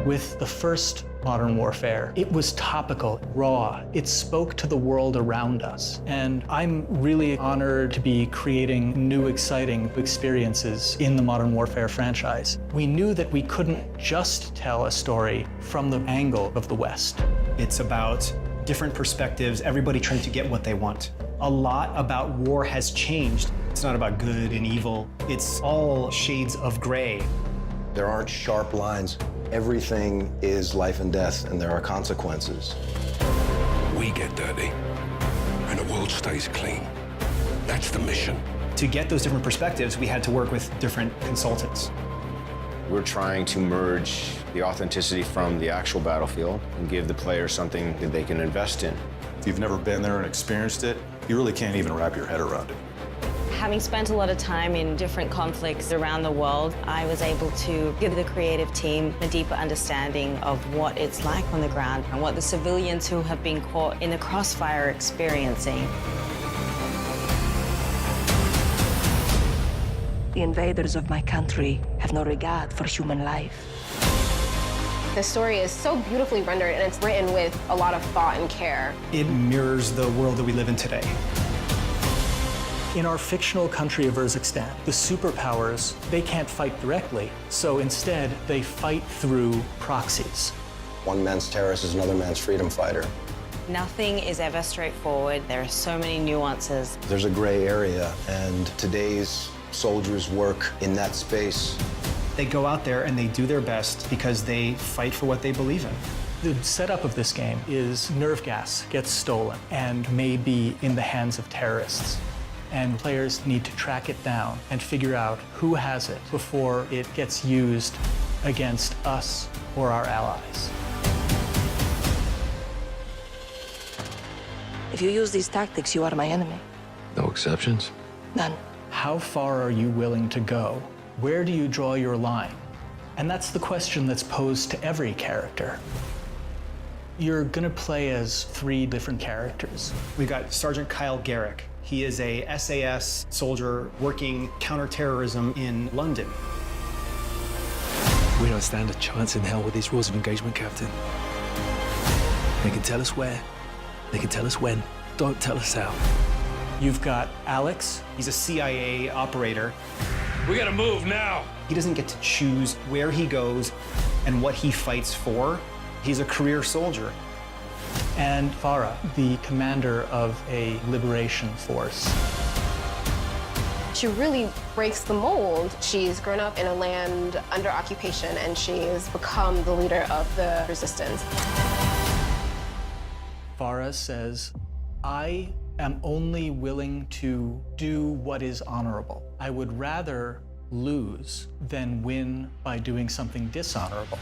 With the first Modern Warfare, it was topical, raw. It spoke to the world around us. And I'm really honored to be creating new, exciting experiences in the Modern Warfare franchise. We knew that we couldn't just tell a story from the angle of the West. It's about different perspectives, everybody trying to get what they want. A lot about war has changed. It's not about good and evil. It's all shades of gray. There aren't sharp lines. Everything is life and death, and there are consequences. We get dirty, and the world stays clean. That's the mission. To get those different perspectives, we had to work with different consultants. We're trying to merge the authenticity from the actual battlefield and give the players something that they can invest in. If you've never been there and experienced it, you really can't even wrap your head around it. Having spent a lot of time in different conflicts around the world, I was able to give the creative team a deeper understanding of what it's like on the ground and what the civilians who have been caught in the crossfire are experiencing. The invaders of my country have no regard for human life. The story is so beautifully rendered, and it's written with a lot of thought and care. It mirrors the world that we live in today. In our fictional country of Urzikstan, the superpowers, they can't fight directly, so instead they fight through proxies. One man's terrorist is another man's freedom fighter. Nothing is ever straightforward. There are so many nuances. There's a gray area, and today's soldiers work in that space. They go out there and they do their best because they fight for what they believe in. The setup of this game is nerve gas gets stolen and may be in the hands of terrorists. And players need to track it down and figure out who has it before it gets used against us or our allies. If you use these tactics, you are my enemy. No exceptions? None. How far are you willing to go? Where do you draw your line? And that's the question that's posed to every character. You're gonna play as 3 different characters. We've got Sergeant Kyle Garrick. He is a SAS soldier working counterterrorism in London. We don't stand a chance in hell with these rules of engagement, Captain. They can tell us where, they can tell us when, don't tell us how. You've got Alex. He's a CIA operator. We gotta move now. He doesn't get to choose where he goes and what he fights for. He's a career soldier. And Farah, the commander of a liberation force. She really breaks the mold. She's grown up in a land under occupation, and she's become the leader of the resistance. Farah says, I am only willing to do what is honorable. I would rather lose than win by doing something dishonorable.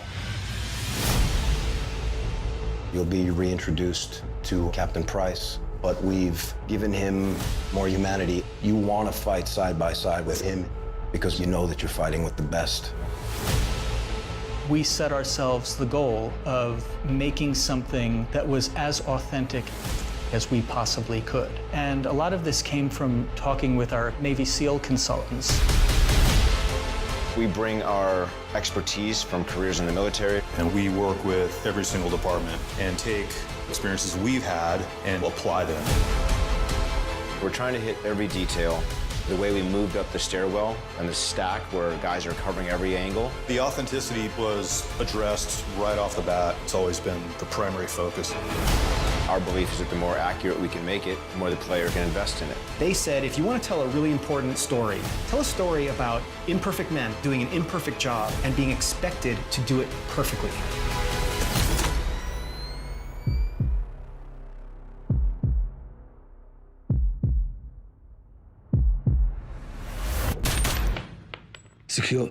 You'll be reintroduced to Captain Price, but we've given him more humanity. You want to fight side by side with him because you know that you're fighting with the best. We set ourselves the goal of making something that was as authentic as we possibly could. And a lot of this came from talking with our Navy SEAL consultants. We bring our expertise from careers in the military. And we work with every single department and take experiences we've had and apply them. We're trying to hit every detail. The way we moved up the stairwell and the stack where guys are covering every angle. The authenticity was addressed right off the bat. It's always been the primary focus. Our belief is that the more accurate we can make it, the more the player can invest in it. They said, if you want to tell a really important story, tell a story about imperfect men doing an imperfect job and being expected to do it perfectly. Secure.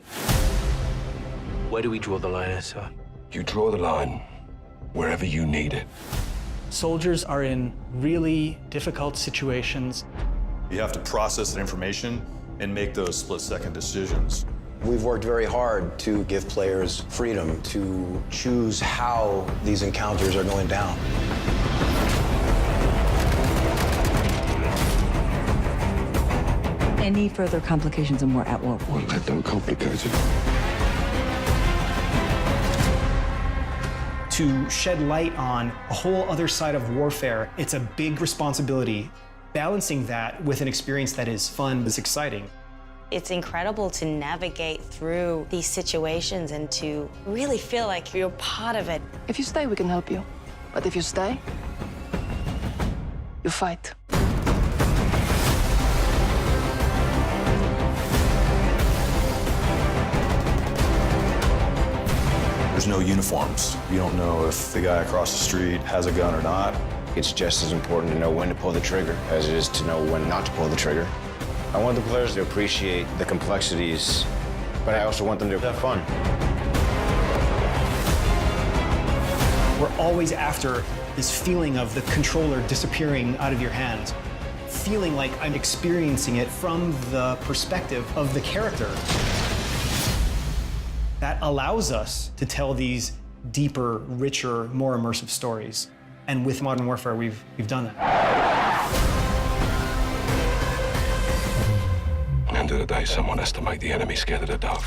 Where do we draw the line, sir? You draw the line wherever you need it. Soldiers are in really difficult situations. You have to process that information and make those split-second decisions. We've worked very hard to give players freedom to choose how these encounters are going down. Any further complications and we're at war. Well, that don't complicate it. to shed light on a whole other side of warfare. It's a big responsibility. Balancing that with an experience that is fun, is exciting. It's incredible to navigate through these situations and to really feel like you're part of it. If you stay, we can help you. But if you stay, you fight. There's no uniforms. You don't know if the guy across the street has a gun or not. It's just as important to know when to pull the trigger as it is to know when not to pull the trigger. I want the players to appreciate the complexities, but I also want them to have fun. We're always after this feeling of the controller disappearing out of your hands, feeling like I'm experiencing it from the perspective of the character. That allows us to tell these deeper, richer, more immersive stories. And with Modern Warfare, we've done that. End of the day, someone has to make the enemy scared of the dark.